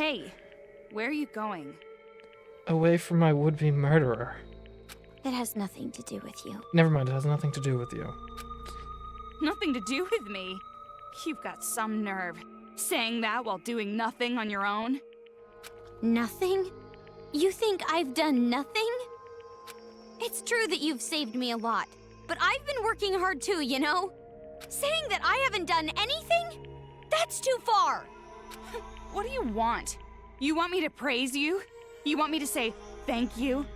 Hey, where are you going? Away from my would-be murderer. It has nothing to do with you. Never mind, it has nothing to do with you. Nothing to do with me. You've got some nerve, saying that while doing nothing on your own. Nothing? You think I've done nothing? It's true that you've saved me a lot, but I've been working hard too, you know? Saying that I haven't done anything? That's too far! What do you want? You want me to praise you? You want me to say thank you?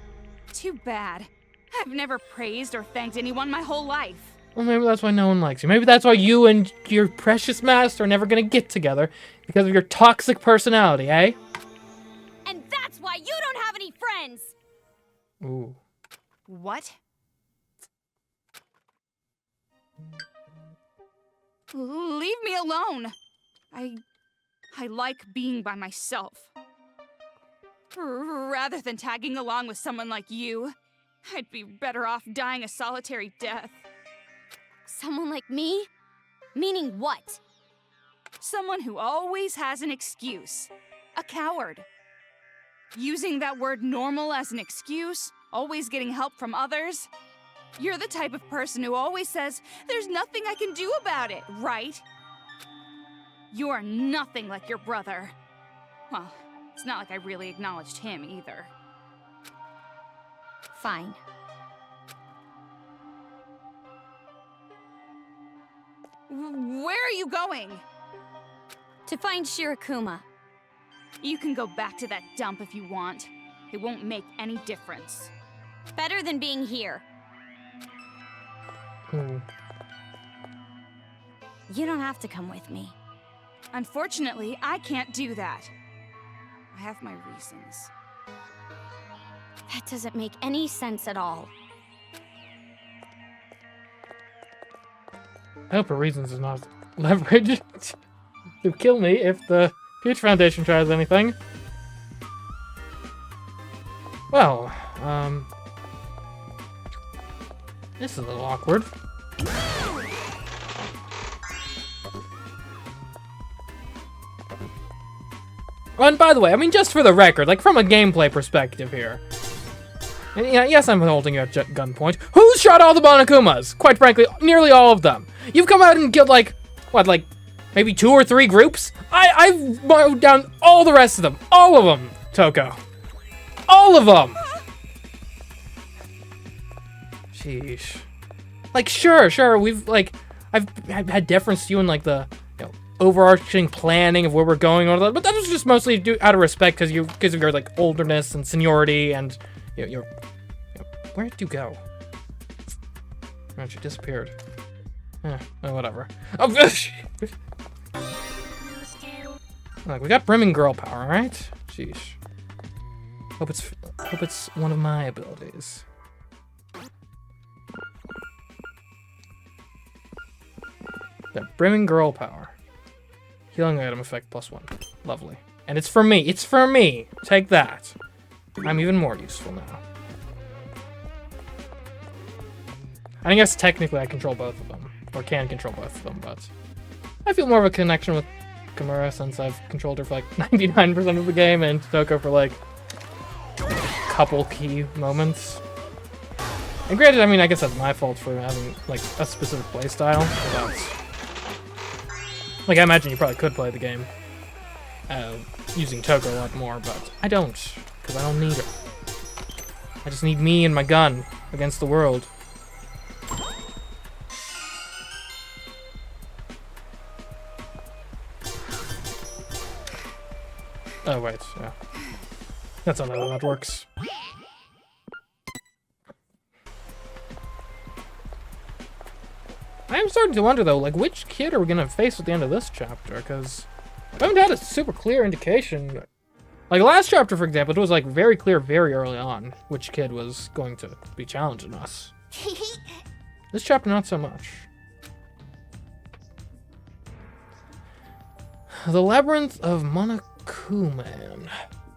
Too bad. I've never praised or thanked anyone my whole life. Well, maybe that's why no one likes you. Maybe that's why you and your precious master are never gonna get together, because of your toxic personality, eh? And that's why you don't have any friends! Ooh. What? Leave me alone. I like being by myself. Rather than tagging along with someone like you, I'd be better off dying a solitary death. Someone like me? Meaning what? Someone who always has an excuse. A coward. Using that word normal as an excuse, always getting help from others. You're the type of person who always says, there's nothing I can do about it, right? You're nothing like your brother. Well, it's not like I really acknowledged him either. Fine. Where are you going? To find Shirakuma. You can go back to that dump if you want. It won't make any difference. Better than being here. Ooh. You don't have to come with me. Unfortunately, I can't do that. I have my reasons. That doesn't make any sense at all. I hope her reasons is not leverage to kill me if the Future Foundation tries anything. Well, this is a little awkward. Oh, and by the way, I mean, just for the record, like, from a gameplay perspective here. And yeah, yes, I'm holding you at gunpoint. Who's shot all the Monokumas? Quite frankly, nearly all of them. You've come out and killed, like, what, like, maybe 2 or 3 groups? I've mowed down all the rest of them. All of them, Toko. All of them! Sheesh. Like, sure, we've, like, I've had deference to you in, like, the, you know, overarching planning of where we're going, but that was just mostly out of respect because of your, like, olderness and seniority and, you know, where did you go? Oh, she disappeared. Whatever. Oh, look, we got brimming girl power, right? Sheesh. Hope it's one of my abilities. Yeah, brimming girl power. Healing item effect +1. Lovely. And it's for me. It's for me. Take that. I'm even more useful now. I guess technically I control both of them. Or can control both of them, but I feel more of a connection with Komaru since I've controlled her for like 99% of the game and Toko for like a couple key moments. And granted, I mean, I guess that's my fault for having like a specific playstyle, but like I imagine you probably could play the game using Toko a lot more, but I don't, because I don't need her. I just need me and my gun against the world. Oh, wait, yeah. That's not how that works. I am starting to wonder, though, like, which kid are we gonna face at the end of this chapter? Because we haven't had a super clear indication. Like, last chapter, for example, it was, like, very clear very early on which kid was going to be challenging us. This chapter, not so much. The Labyrinth of Monokuman.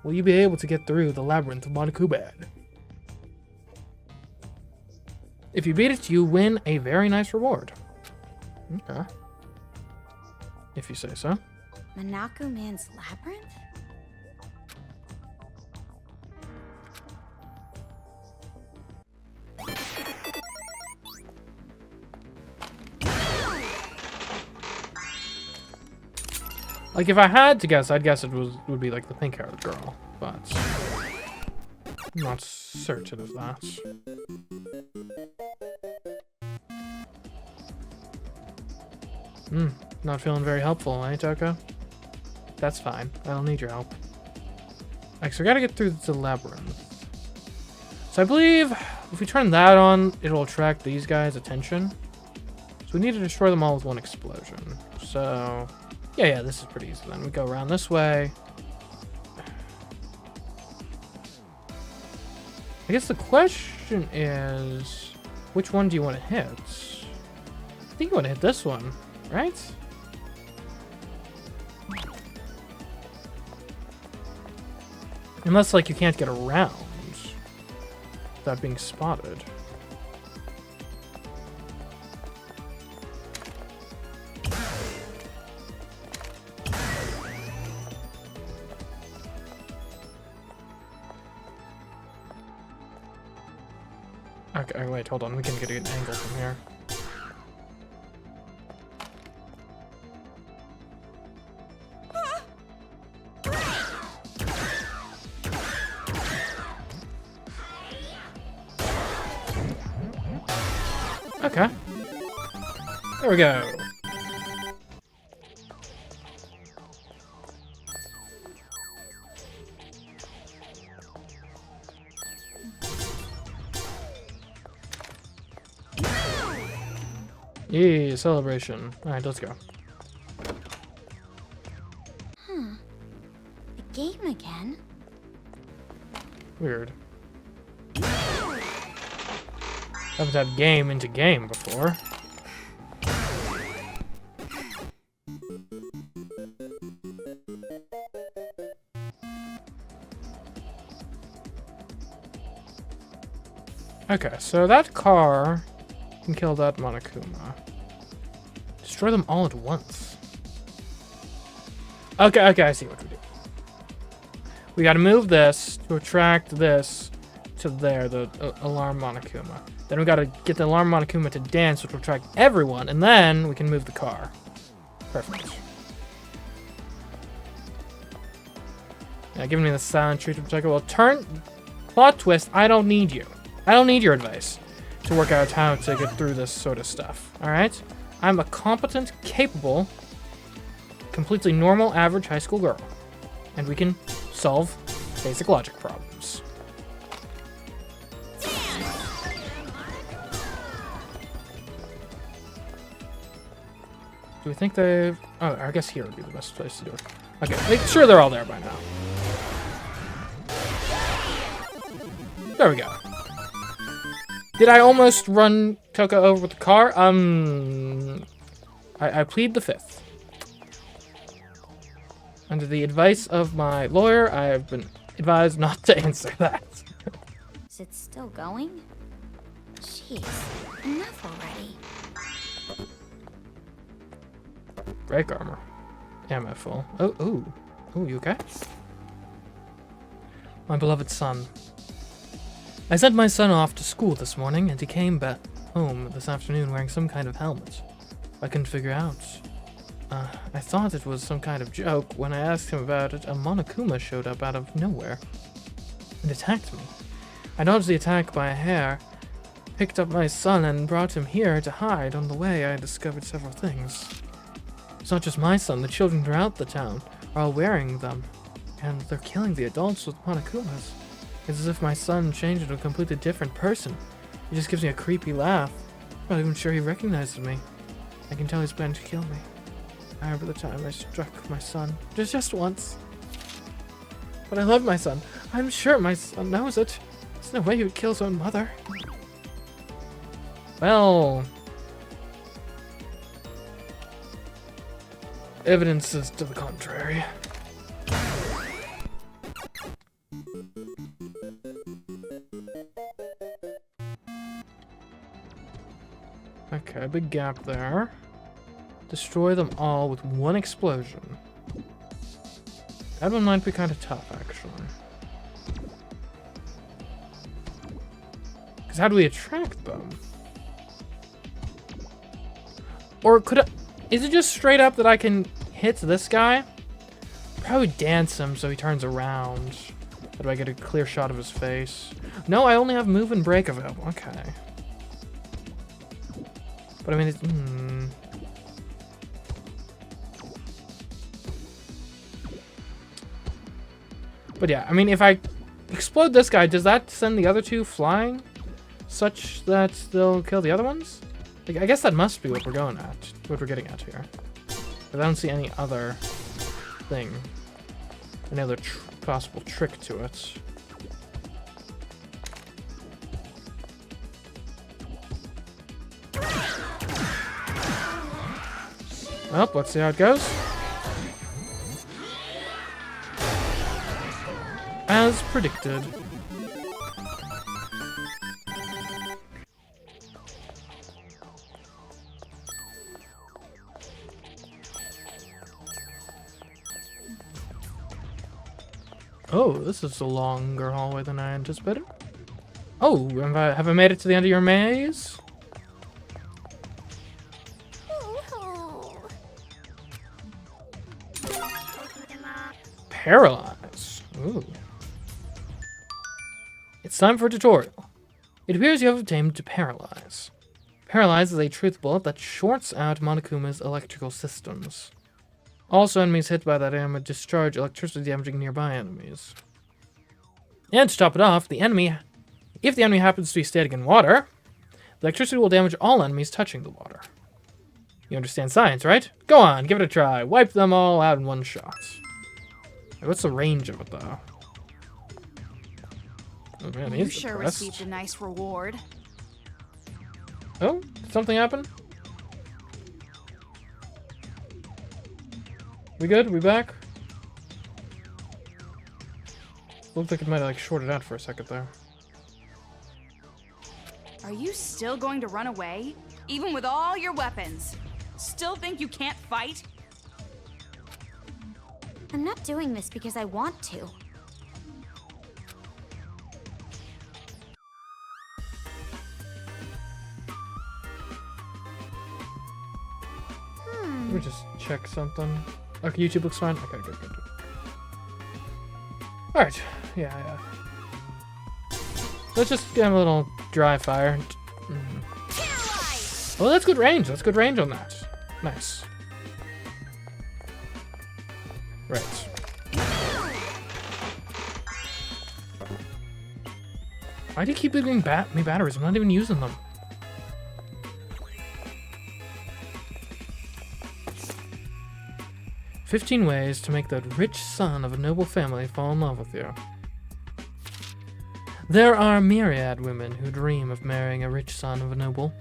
Will you be able to get through the Labyrinth of Monokuman? If you beat it, you win a very nice reward. Okay. If you say so. Monokuman's labyrinth? Like, if I had to guess, I'd guess would be like the pink-haired girl, but I'm not certain of that. Not feeling very helpful, eh, Toko? That's fine. I don't need your help. Alright, so we gotta get through the labyrinth. So I believe if we turn that on, it'll attract these guys' attention. So we need to destroy them all with one explosion. So, yeah, this is pretty easy then. We go around this way. I guess the question is, which one do you want to hit? I think you want to hit this one, right? Unless, like, you can't get around without being spotted. Okay, wait, hold on. We can get an angle from here. Okay. There we go. Yay, celebration. Alright, let's go. The game again? Weird. Haven't had game into game before. Okay, so that car can kill that Monokuma. Destroy them all at once. Okay, I see what we do. We gotta move this to attract this to there, the alarm Monokuma. Then we gotta get the alarm Monokuma to dance, which will attract everyone, and then we can move the car. Perfect. Yeah, giving me the silent treatment. Well, plot twist, I don't need you. I don't need your advice to work out how to get through this sort of stuff, alright? I'm a competent, capable, completely normal, average high school girl. And we can solve basic logic problems. Do we think they've... Oh, I guess here would be the best place to do it. Okay, make sure they're all there by now. There we go. Did I almost run Toko over with the car? I plead the fifth. Under the advice of my lawyer, I have been advised not to answer that. Is it still going? Jeez, enough already. Brake armor. Ammo full. Oh, you okay? My beloved son. I sent my son off to school this morning, and he came back home this afternoon wearing some kind of helmet. I couldn't figure out. I thought it was some kind of joke. When I asked him about it, a Monokuma showed up out of nowhere and attacked me. I dodged the attack by a hair, picked up my son, and brought him here to hide. On the way, I discovered several things. It's not just my son. The children throughout the town are all wearing them, and they're killing the adults with Monokumas. It's as if my son changed into a completely different person. He just gives me a creepy laugh. I'm not even sure he recognizes me. I can tell he's planning to kill me. I remember the time I struck my son. Just once. But I love my son. I'm sure my son knows it. There's no way he would kill his own mother. Well... evidence is to the contrary. Okay, big gap there. Destroy them all with one explosion. That one might be kind of tough, actually. Because how do we attract them? Or could I... Is it just straight up that I can hit this guy probably dance him so he turns around. How do I get a clear shot of his face? No, I only have move and break available. Okay. But I mean, it's... But yeah, I mean, if I explode this guy, does that send the other two flying? Such that they'll kill the other ones? Like, I guess that must be what we're going at. What we're getting at here. But I don't see any other thing. Any other possible trick to it. Well, let's see how it goes. As predicted. Oh, this is a longer hallway than I anticipated. Oh, have I made it to the end of your maze? Paralyze. Ooh. It's time for a tutorial. It appears you have obtained to Paralyze. Paralyze is a truth bullet that shorts out Monokuma's electrical systems. Also, enemies hit by that aim discharge electricity damaging nearby enemies. And to top it off, if the enemy happens to be standing in water, the electricity will damage all enemies touching the water. You understand science, right? Go on, give it a try. Wipe them all out in one shot. What's the range of it, though? Oh, man, You sure received a nice reward. Oh, did something happen? We good? We back? Looked like it might have like shorted out for a second there. Are you still going to run away? Even with all your weapons? Still think you can't fight? I'm not doing this because I want to. Let me just check something. Okay, YouTube looks fine. Okay, good. Alright, yeah. Let's just get a little dry fire. Oh, that's good range. That's good range on that. Nice. Right. Why do you keep giving me batteries? I'm not even using them. "15 ways to make the rich son of a noble family fall in love with you." There are myriad women who dream of marrying a rich son of a noble,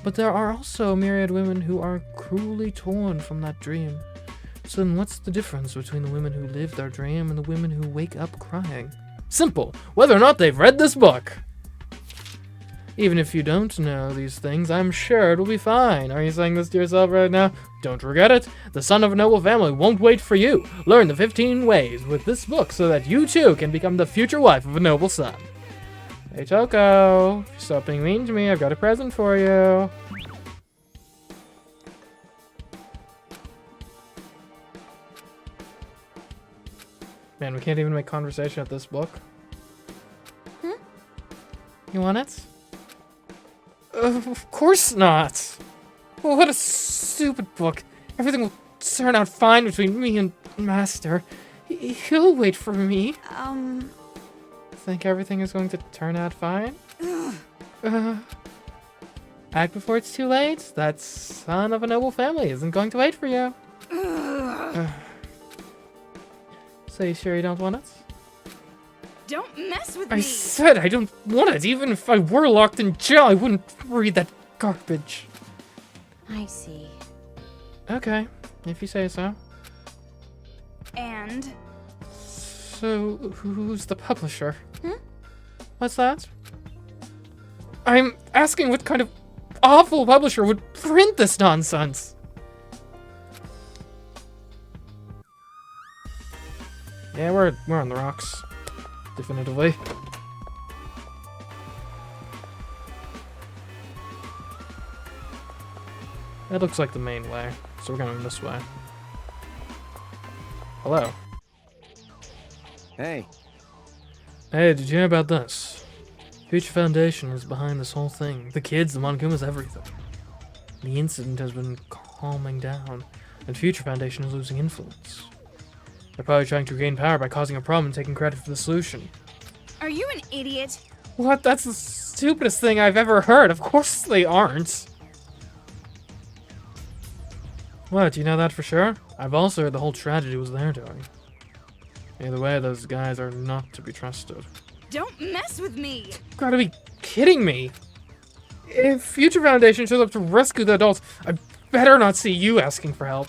but there are also myriad women who are cruelly torn from that dream. So then what's the difference between the women who live their dream and the women who wake up crying? Simple, whether or not they've read this book. Even if you don't know these things, I'm sure it'll be fine. Are you saying this to yourself right now? Don't forget it. The son of a noble family won't wait for you. Learn the 15 ways with this book so that you too can become the future wife of a noble son. Hey Toko, if you stop being mean to me, I've got a present for you. Man, we can't even make conversation at this book. You want it? Of course not. Well, what a stupid book. Everything will turn out fine between me and Master. He'll wait for me. Think everything is going to turn out fine? Act before it's too late. That son of a noble family isn't going to wait for you. So you sure you don't want it? Don't mess with I me! said I don't want it. Even if I were locked in jail, I wouldn't read that garbage. I see. Okay, if you say so. And? So, who's the publisher? What's that? I'm asking what kind of awful publisher would print this nonsense. Yeah, we're on the rocks. Definitively. That looks like the main way, so we're going this way. Hello. Hey. Hey, did you hear about this? Future Foundation is behind this whole thing. The kids, the Monokumas, everything. The incident has been calming down, and Future Foundation is losing influence. They're probably trying to gain power by causing a problem and taking credit for the solution. Are you an idiot? What? That's the stupidest thing I've ever heard. Of course they aren't. What, do you know that for sure? I've also heard the whole tragedy was their doing. Either way, those guys are not to be trusted. Don't mess with me! You gotta be kidding me! If Future Foundation shows up to rescue the adults, I better not see you asking for help.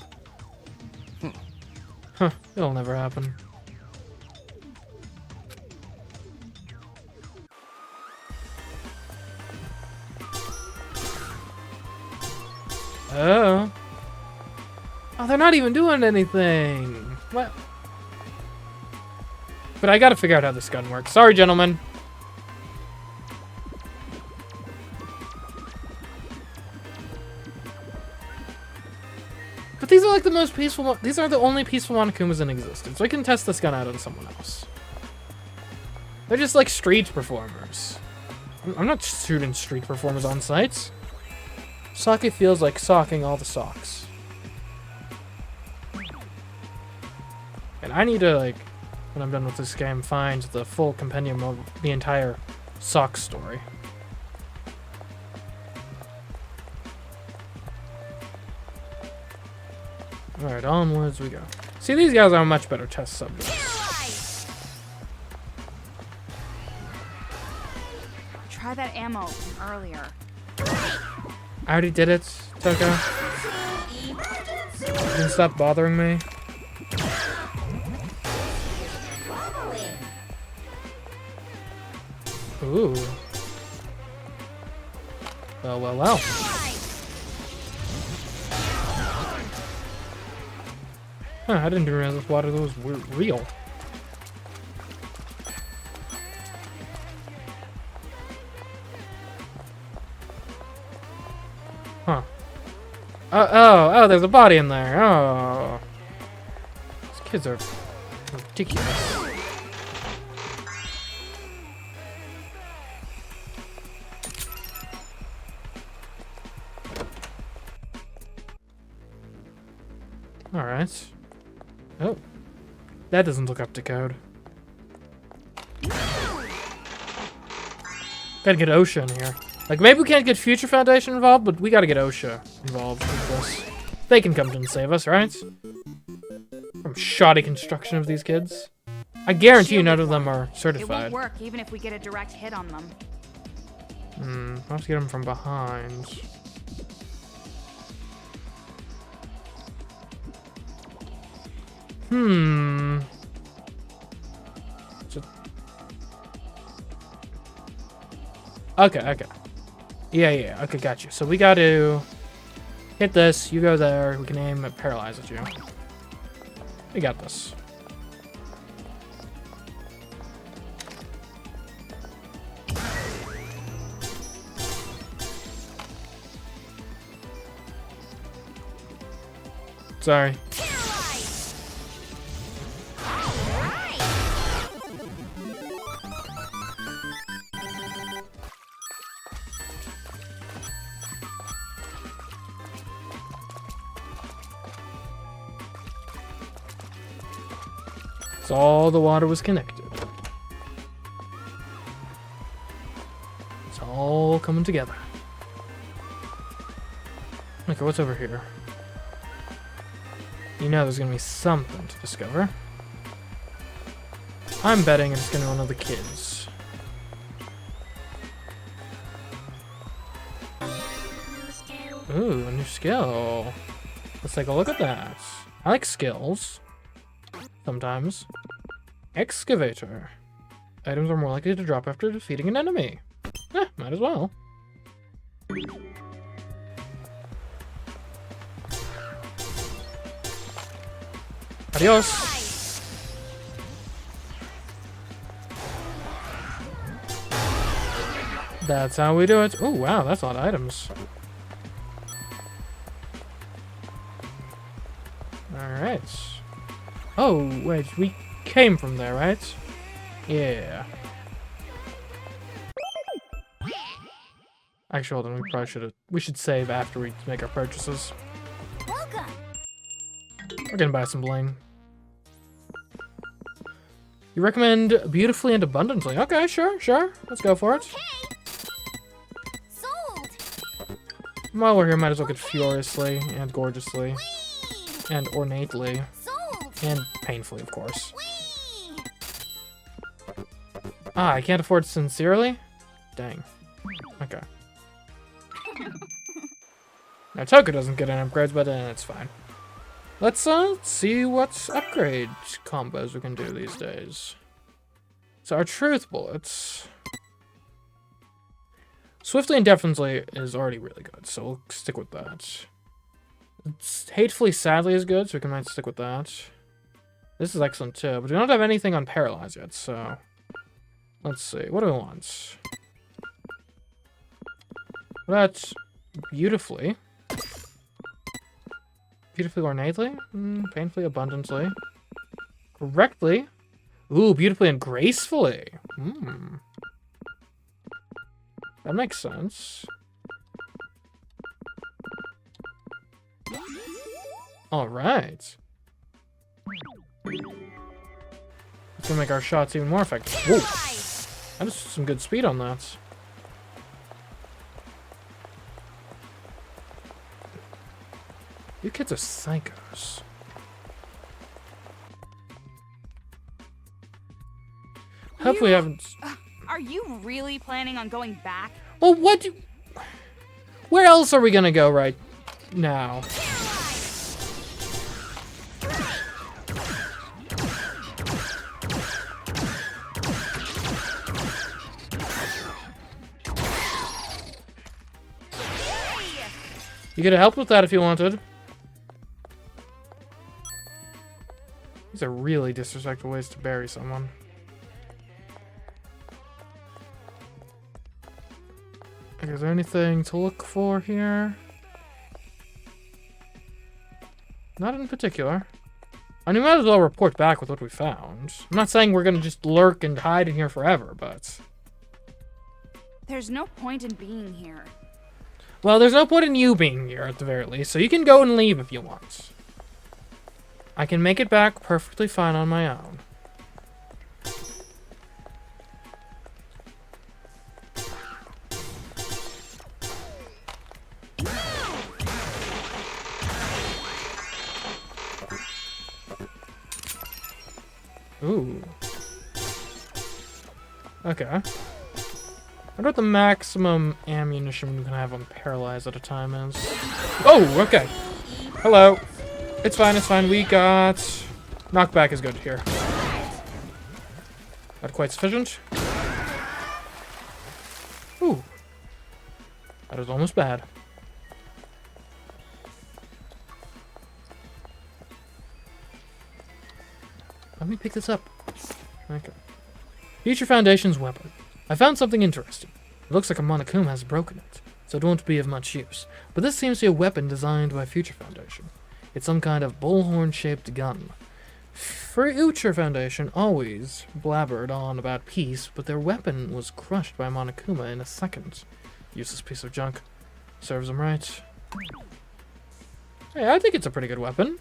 Huh, it'll never happen. Oh. Oh, they're not even doing anything. What? But I gotta figure out how this gun works. Sorry, gentlemen. But these are like the most peaceful these are the only peaceful Monokumas in existence. So I can test this gun out on someone else. They're just like street performers. I'm not shooting street performers on sites. Sake feels like socking all the socks. And I need to, like, when I'm done with this game, find the full compendium of the entire sock story. Alright, onwards we go. See, these guys are much better test subjects. Try that ammo from earlier. I already did it, Toko. You can stop bothering me. Ooh. Well, well, well. Huh, I didn't even realize this water was real. Huh. Oh, there's a body in there. Oh. These kids are ridiculous. Alright. Oh. That doesn't look up to code. Gotta get OSHA in here. Like, maybe we can't get Future Foundation involved, but we gotta get OSHA involved with this. They can come and save us, right? From shoddy construction of these kids. I guarantee you none of them are It certified. won't work even if we get a direct hit on them. I'll have to get them from behind. Okay. Yeah, okay, got you. So we got to hit this, you go there, we can aim and paralyze at you. We got this. Sorry. So all the water was connected. It's all coming together. Okay, what's over here? You know there's gonna be something to discover. I'm betting it's gonna be one of the kids. Ooh, a new skill. Let's take a look at that. I like skills. Sometimes. Excavator. Items are more likely to drop after defeating an enemy. Might as well. Adios. That's how we do it. Oh, wow, that's a lot of items. Alright. Oh, wait, came from there, right? Yeah. Actually, hold on. We should save after we make our purchases. Welcome. We're gonna buy some bling. You recommend beautifully and abundantly. Okay, sure. Let's go for it. Okay. Sold. While we're here, might as well get furiously and gorgeously Whee! and ornately Sold. and painfully, of course. Whee! Ah, I can't afford sincerely? Dang. Okay. Now, Toko doesn't get any upgrades, but it's fine. Let's see what upgrade combos we can do these days. So our truth bullets. Swiftly and definitely is already really good, so we'll stick with that. It's hatefully sadly is good, so we might stick with that. This is excellent too, but we don't have anything on paralyze yet, so let's see. What do we want? That's beautifully. Beautifully ornately? Painfully abundantly. Correctly. Ooh, beautifully and gracefully. That makes sense. Alright. It's gonna make our shots even more effective. Whoa! That is some good speed on that. You kids are psychos. Hopefully, I haven't. Are you really planning on going back? Well, what? Where else are we gonna go right now? You could have helped with that if you wanted. These are really disrespectful ways to bury someone. Okay, is there anything to look for here? Not in particular. I mean, we might as well report back with what we found. I'm not saying we're gonna just lurk and hide in here forever, but... There's no point in being here. Well, there's no point in you being here, at the very least, so you can go and leave if you want. I can make it back perfectly fine on my own. Ooh. Okay. I wonder what the maximum ammunition we can have on paralyze at a time is. Oh, okay. Hello. It's fine, it's fine. We got... Knockback is good here. Not quite sufficient. Ooh. That was almost bad. Let me pick this up. Okay. Future Foundation's weapon. I found something interesting. It looks like a Monokuma has broken it, so it won't be of much use. But this seems to be a weapon designed by Future Foundation. It's some kind of bullhorn-shaped gun. Future Foundation always blabbered on about peace, but their weapon was crushed by Monokuma in a second. Useless piece of junk. Serves them right. Hey, I think it's a pretty good weapon.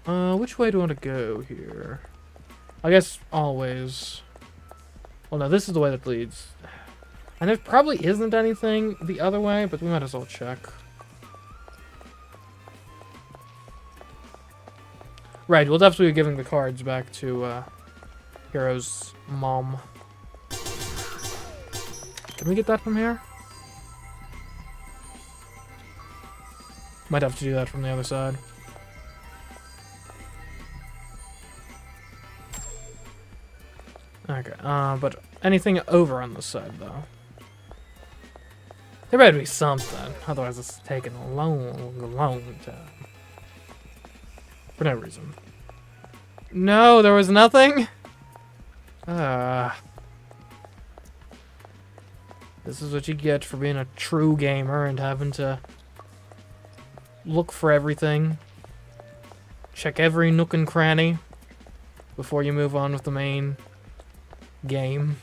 Which way do I want to go here? I guess always. Well, no, this is the way that leads. And there probably isn't anything the other way, but we might as well check. Right, we'll definitely be giving the cards back to Hero's mom. Can we get that from here? Might have to do that from the other side. Okay, but anything over on this side, though? There better be something, otherwise it's taking a long time. For no reason. No, there was nothing? This is what you get for being a true gamer and having to look for everything. check every nook and cranny before you move on with the main game.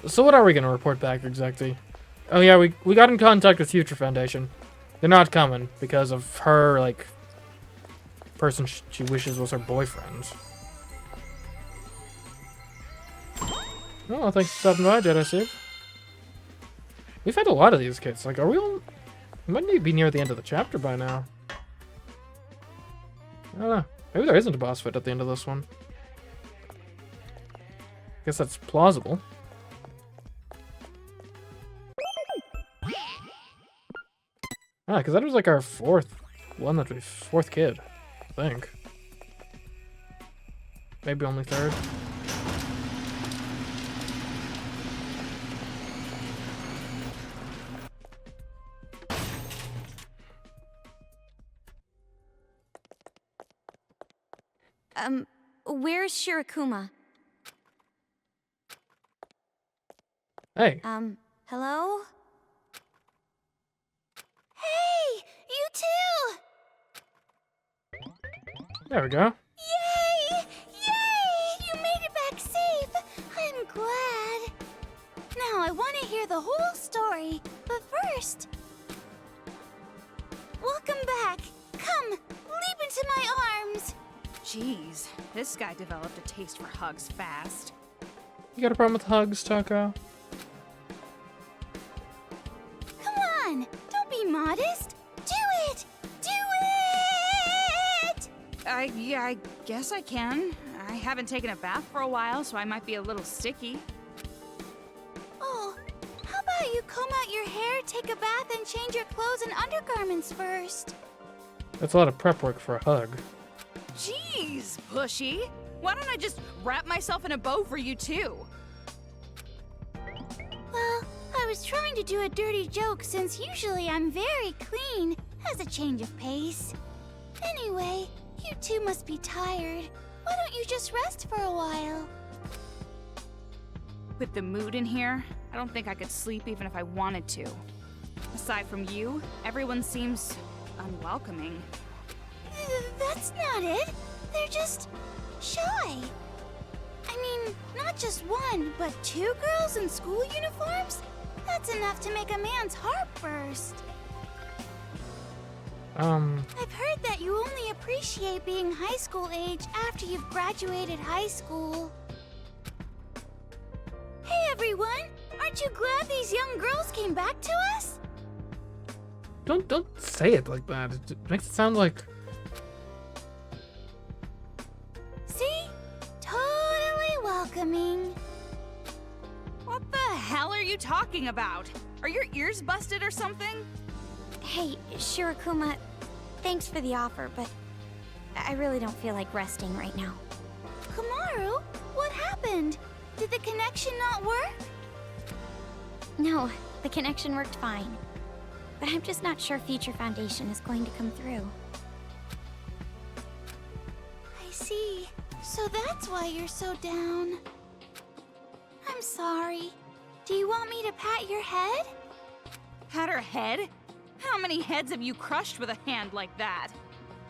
So what are we going to report back exactly? Oh yeah, we got in contact with Future Foundation. They're not coming because of her, like, person she wishes was her boyfriend. Oh, thanks for stopping by, Jedi Steve. We've had a lot of these kids. Like, are we all... We might be near the end of the chapter by now. I don't know. Maybe there isn't a boss fight at the end of this one. Guess that's plausible. Ah, because that was like our fourth kid, I think. Maybe only third. Where's Shirakuma? Hey. Hello? Hey! You too! There we go. Yay! Yay! You made it back safe! I'm glad. Now I want to hear the whole story, but first... Welcome back. Come, leap into my arms. Jeez, this guy developed a taste for hugs fast. You got a problem with hugs, Toko? Come on, don't be modest. Do it! Do it! Yeah, I guess I can. I haven't taken a bath for a while, so I might be a little sticky. Oh, how about you comb out your hair, take a bath, and change your clothes and undergarments first? That's a lot of prep work for a hug. Jeez, pushy. Why don't I just wrap myself in a bow for you too? Well, I was trying to do a dirty joke since usually I'm very clean, as a change of pace. Anyway, you two must be tired. Why don't you just rest for a while? With the mood in here, I don't think I could sleep even if I wanted to. Aside from you, everyone seems unwelcoming. That's not it. They're just shy. I mean, not just one, but two girls in school uniforms? That's enough to make a man's heart burst. I've heard that you only appreciate being high school age after you've graduated high school. Hey everyone! Aren't you glad these young girls came back to us? Don't say it like that. It makes it sound like... See? Totally welcoming. What the hell are you talking about? Are your ears busted or something? Hey, Shirakuma, thanks for the offer, but I really don't feel like resting right now. Komaru, what happened? Did the connection not work? No, the connection worked fine. But I'm just not sure Future Foundation is going to come through. I see. So that's why you're so down. I'm sorry. Do you want me to pat your head? Pat her head? How many heads have you crushed with a hand like that?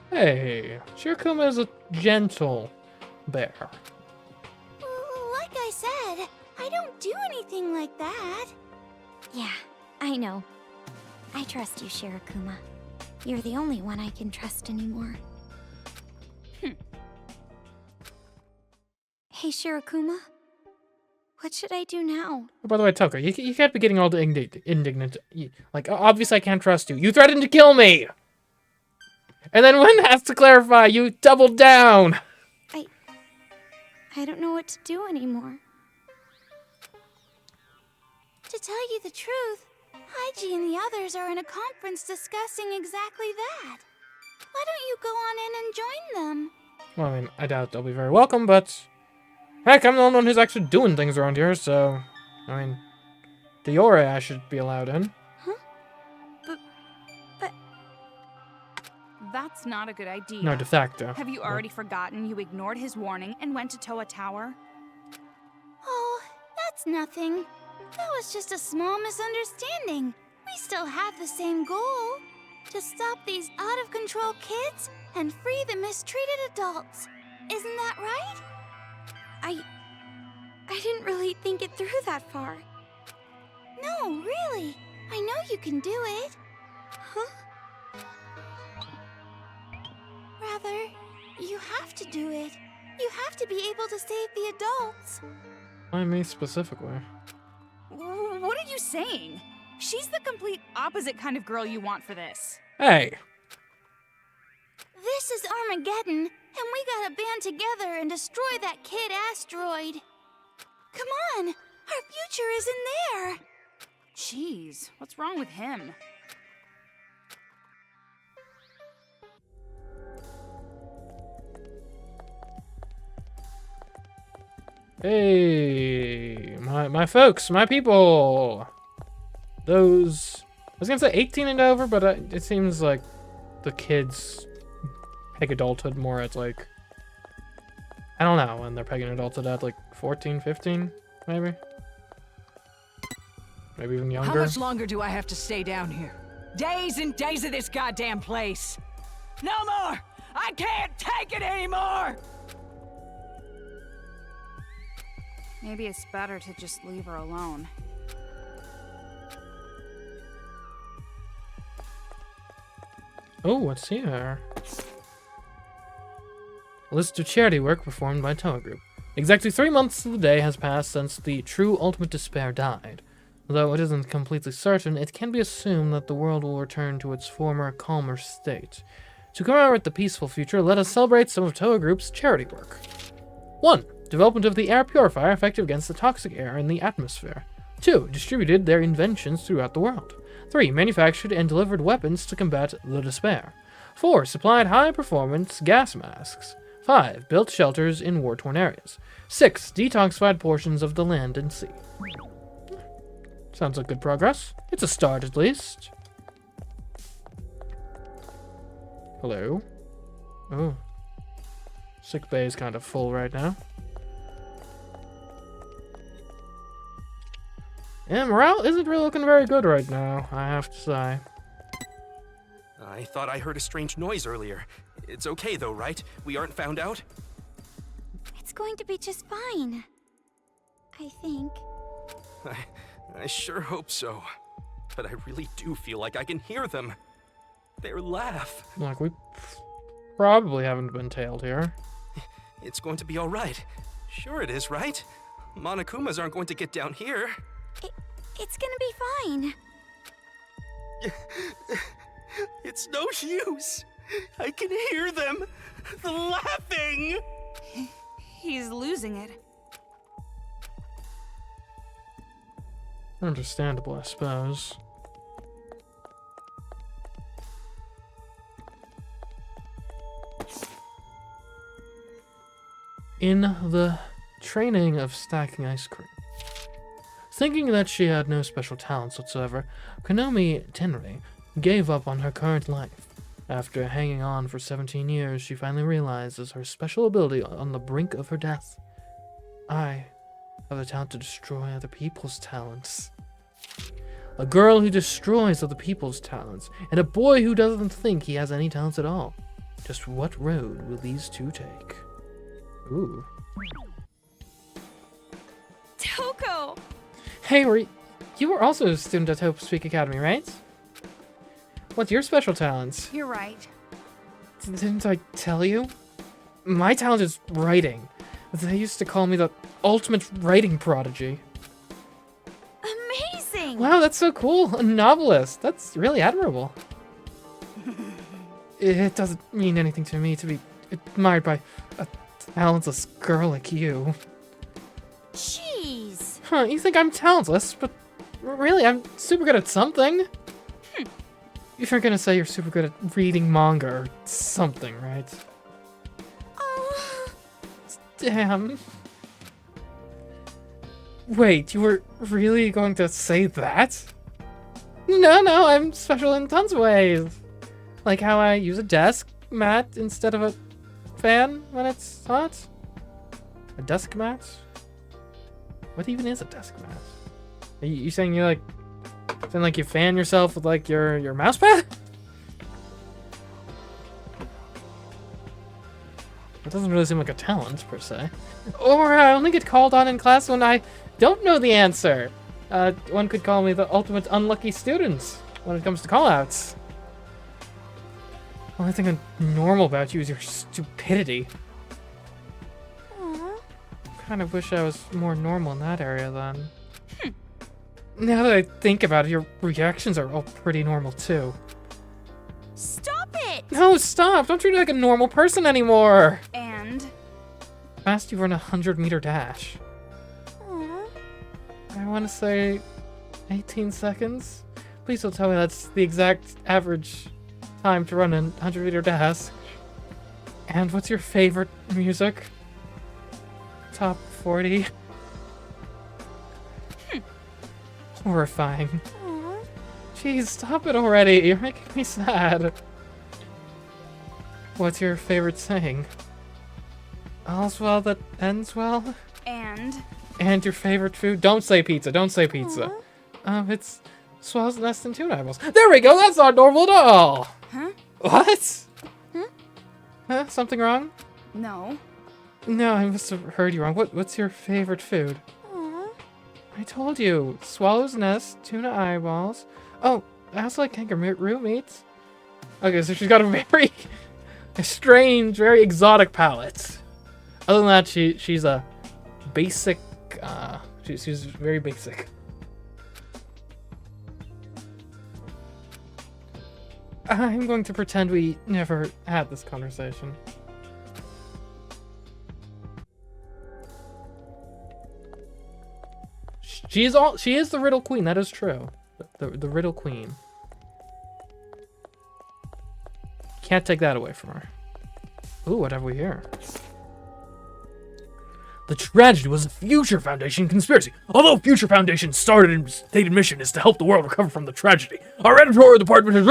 Hey, Shirakuma is a gentle bear. Like I said, I don't do anything like that. Yeah, I know. I trust you, Shirakuma. You're the only one I can trust anymore. Hey, Shirakuma. What should I do now? Oh, by the way, Toko, you can't be getting all indignant. Like, obviously I can't trust you. You threatened to kill me! And then when asked to clarify, you doubled down! I don't know what to do anymore. To tell you the truth, Haiji and the others are in a conference discussing exactly that. Why don't you go on in and join them? Well, I mean, I doubt they'll be very welcome, but... Heck, I'm the only one who's actually doing things around here, so... I mean... Theory I should be allowed in. Huh? But... That's not a good idea. No, de facto. Have you already forgotten you ignored his warning and went to Toa Tower? Oh, that's nothing. That was just a small misunderstanding. We still have the same goal. To stop these out-of-control kids and free the mistreated adults. Isn't that right? I didn't really think it through that far. No, really. I know you can do it. Huh? Rather, you have to do it. You have to be able to save the adults. Why me specifically? What are you saying? She's the complete opposite kind of girl you want for this. Hey! This is Armageddon, and we gotta band together and destroy that kid asteroid. Come on, our future is in there. Jeez, what's wrong with him? Hey! My folks, my people! Those... I was gonna say 18 and over, but it seems like the kids peg adulthood more at like... I don't know when they're pegging adulthood at, like 14, 15, maybe? Maybe even younger? How much longer do I have to stay down here? Days and days of this goddamn place! No more! I can't take it anymore! Maybe it's better to just leave her alone. Oh, what's here? A list of charity work performed by Toa Group. Exactly 3 months to the day has passed since the true Ultimate Despair died. Though it isn't completely certain, it can be assumed that the world will return to its former, calmer state. To commemorate the peaceful future, let us celebrate some of Toa Group's charity work. 1. Development of the air purifier effective against the toxic air in the atmosphere. 2. Distributed their inventions throughout the world. 3. Manufactured and delivered weapons to combat the despair. 4. Supplied high-performance gas masks. 5. Built shelters in war-torn areas. 6. Detoxified portions of the land and sea. Sounds like good progress. It's a start, at least. Hello? Oh. Sick bay is kind of full right now. Yeah, morale isn't really looking very good right now, I have to say. I thought I heard a strange noise earlier. It's okay though, right? We aren't found out? It's going to be just fine. I think. I sure hope so. But I really do feel like I can hear them. Their laugh. Like, we probably haven't been tailed here. It's going to be alright. Sure it is, right? Monokumas aren't going to get down here. It's gonna be fine. It's no use. I can hear them laughing. He's losing it. Understandable, I suppose. In the training of stacking ice cream. Thinking that she had no special talents whatsoever, Konomi Tenri gave up on her current life. After hanging on for 17 years, she finally realizes her special ability on the brink of her death. I have the talent to destroy other people's talents. A girl who destroys other people's talents, and a boy who doesn't think he has any talents at all. Just what road will these two take? Ooh. Toko! Hey, you were also a student at Hope Speak Academy, right? What's your special talents? You're right. Didn't I tell you? My talent is writing. They used to call me the ultimate writing prodigy. Amazing! Wow, that's so cool. A novelist. That's really admirable. It doesn't mean anything to me to be admired by a talentless girl like you. Jeez. Huh, you think I'm talentless, but really, I'm super good at something. You're gonna say you're super good at reading manga or something, right? Oh. Damn. Wait, you were really going to say that? No, I'm special in tons of ways. Like how I use a desk mat instead of a fan when it's hot? A desk mat? What even is a desk mat? Are you saying you like you fan yourself with like your mouse pad? It doesn't really seem like a talent per se. Or I only get called on in class when I don't know the answer. One could call me the ultimate unlucky student when it comes to callouts. The only thing normal about you is your stupidity. Aww. Kind of wish I was more normal in that area then. Now that I think about it, your reactions are all pretty normal too. Stop it! No, stop! Don't treat me like a normal person anymore! And Fast you run a 100-meter dash. Aww. I want to say 18 seconds? Please don't tell me that's the exact average time to run a 100-meter dash. And what's your favorite music? Top 40? Horrifying. Aww. Jeez, stop it already. You're making me sad. What's your favorite saying? All's well that ends well? and And your favorite food? Don't say pizza. Don't say pizza. It's swallows nest and tuna eyeballs. There we go. That's not normal at all. Huh? What? Huh? Huh? Something wrong? no. No, I must have heard you wrong. What's your favorite food? Aww. I told you. Swallow's nest, tuna eyeballs. Oh, I also like kangaroo meat. Okay, so she's got a strange, very exotic palate. Other than that, she's a basic. She's very basic. I'm going to pretend we never had this conversation. She is the riddle queen. That is true. The riddle queen. Can't take that away from her. Ooh, what have we here? The tragedy was a Future Foundation conspiracy. Although Future Foundation's stated mission is to help the world recover from the tragedy, our editorial department has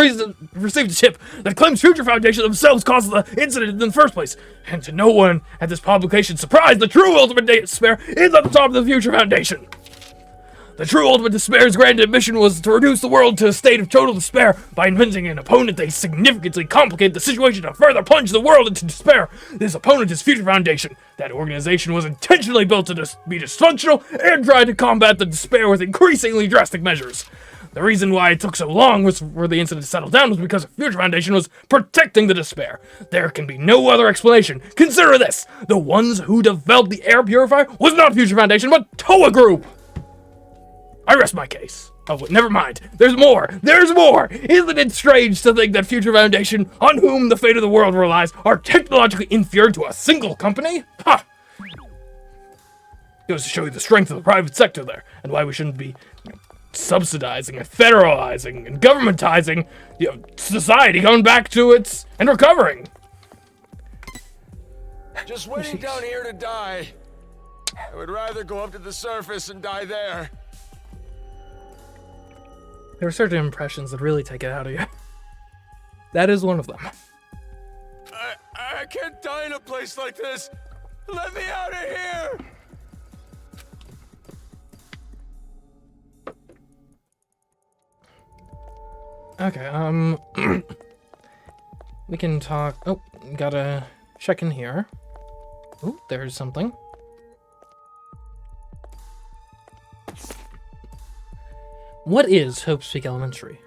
received a tip that claims Future Foundation themselves caused the incident in the first place. And to no one at this publication's surprise, the true ultimate despair is at the top of the Future Foundation. The true ultimate despair's grand mission was to reduce the world to a state of total despair by inventing an opponent that significantly complicated the situation to further plunge the world into despair. This opponent is Future Foundation. That organization was intentionally built to be dysfunctional and tried to combat the despair with increasingly drastic measures. The reason why it took so long for the incident to settle down was because Future Foundation was protecting the despair. There can be no other explanation. Consider this. The ones who developed the air purifier was not Future Foundation, but Toa Group. I rest my case. Oh, never mind. There's more. There's more. Isn't it strange to think that Future Foundation, on whom the fate of the world relies, are technologically inferior to a single company? Ha! Goes to show you the strength of the private sector there, and why we shouldn't be subsidizing and federalizing and governmentizing society, going back to its and recovering. Just waiting down here to die. I would rather go up to the surface and die there. There are certain impressions that really take it out of you. That is one of them. I can't die in a place like this. Let me out of here. Okay, we can talk. Oh, gotta check in here. Oh, there's something. What is Hope's Peak Elementary?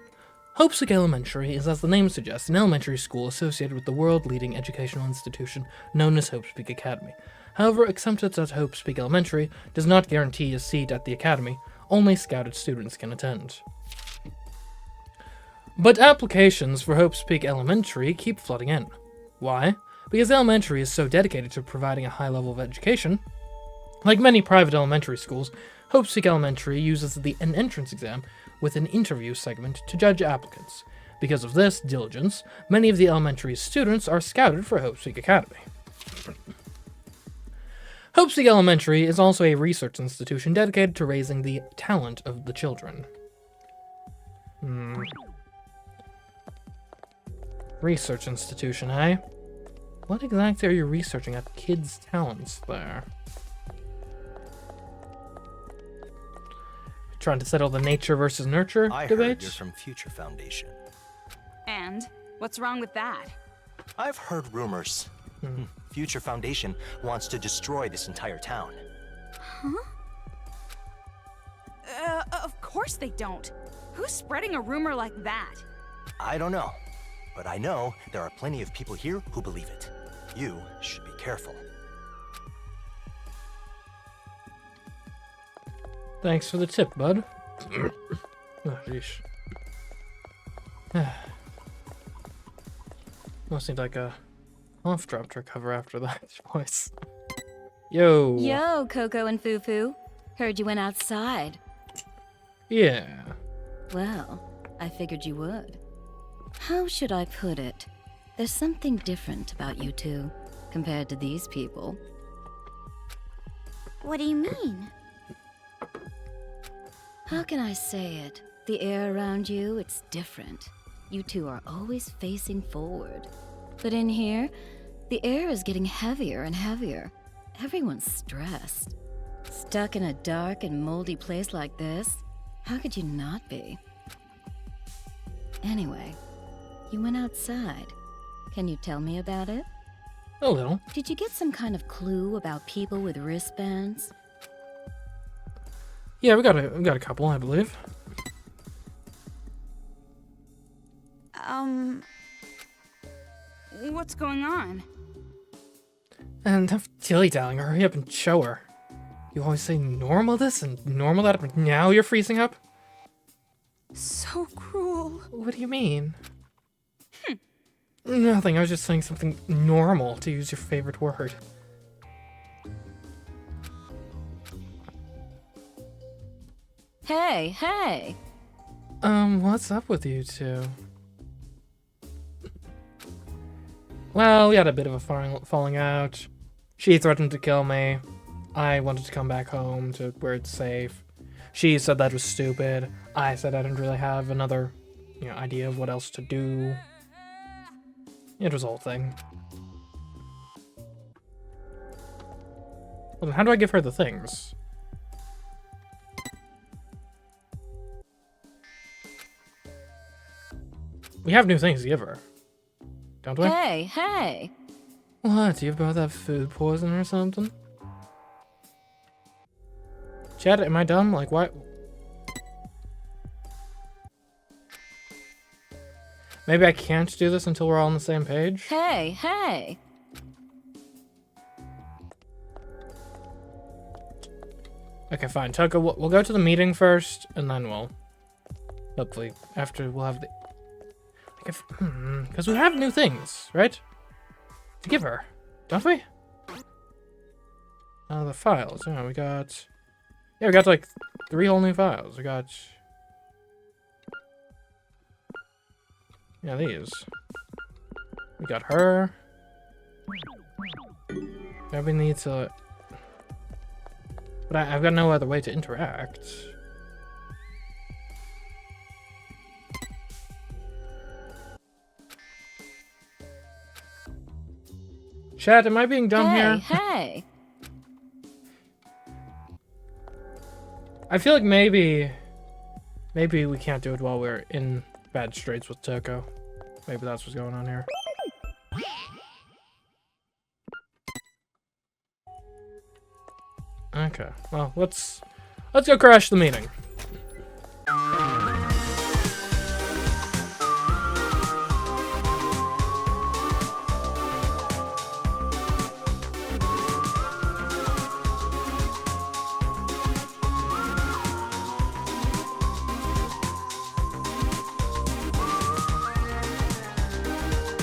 Hope's Peak Elementary is, as the name suggests, an elementary school associated with the world-leading educational institution known as Hope's Peak Academy. However, acceptance at Hope's Peak Elementary does not guarantee a seat at the academy. Only scouted students can attend. But applications for Hope's Peak Elementary keep flooding in. Why? Because elementary is so dedicated to providing a high level of education. Like many private elementary schools, Hope's Peak Elementary uses an entrance exam with an interview segment to judge applicants. Because of this diligence, many of the elementary students are scouted for Hope's Peak Academy. Hope's Peak Elementary is also a research institution dedicated to raising the talent of the children. Research institution, eh? What exactly are you researching at kids' talents there? Trying to settle the nature versus nurture I debate? heard you're from Future Foundation. And what's wrong with that? I've heard rumors. Future Foundation wants to destroy this entire town. Of course they don't. Who's spreading a rumor like that? I don't know, but I know there are plenty of people here who believe it. You should be careful. Thanks for the tip, bud. Oh, jeez. Must need like a off drop to recover after that voice. Yo. Yo, Coco and Fufu. Heard you went outside. Yeah. Well, I figured you would. How should I put it? There's something different about you two compared to these people. What do you mean? How can I say it? The air around you, it's different. You two are always facing forward. But in here, the air is getting heavier and heavier. Everyone's stressed. Stuck in a dark and moldy place like this, how could you not be? Anyway, you went outside. Can you tell me about it? A little. Did you get some kind of clue about people with wristbands? Yeah, we got a couple, I believe. What's going on? And enough dilly-dallying, hurry up and show her. You always say normal this and normal that, but now you're freezing up? So cruel. What do you mean? Nothing, I was just saying something normal, to use your favorite word. Hey, hey! What's up with you two? Well, we had a bit of a falling out. She threatened to kill me. I wanted to come back home to where it's safe. She said that was stupid. I said I didn't really have another, idea of what else to do. It was a whole thing. Well, then how do I give her the things? We have new things to give her. Don't we? Hey, hey! What? Do you both have food poisoning or something? Chad, am I dumb? Like, what? Maybe I can't do this until we're all on the same page? Hey, hey! Okay, fine. Toko, we'll go to the meeting first, and then we'll... Hopefully, after we'll have the... Because we have new things, right? To give her, don't we? The files. Yeah, we got... Yeah, we got like 3 whole new files. We got... Yeah, these. We got her. Maybe we need to... But I've got no other way to interact. Chat, am I being dumb here? Hey! I feel like maybe we can't do it while we're in bad straits with Toko. Maybe that's what's going on here. Okay, well, let's go crash the meeting.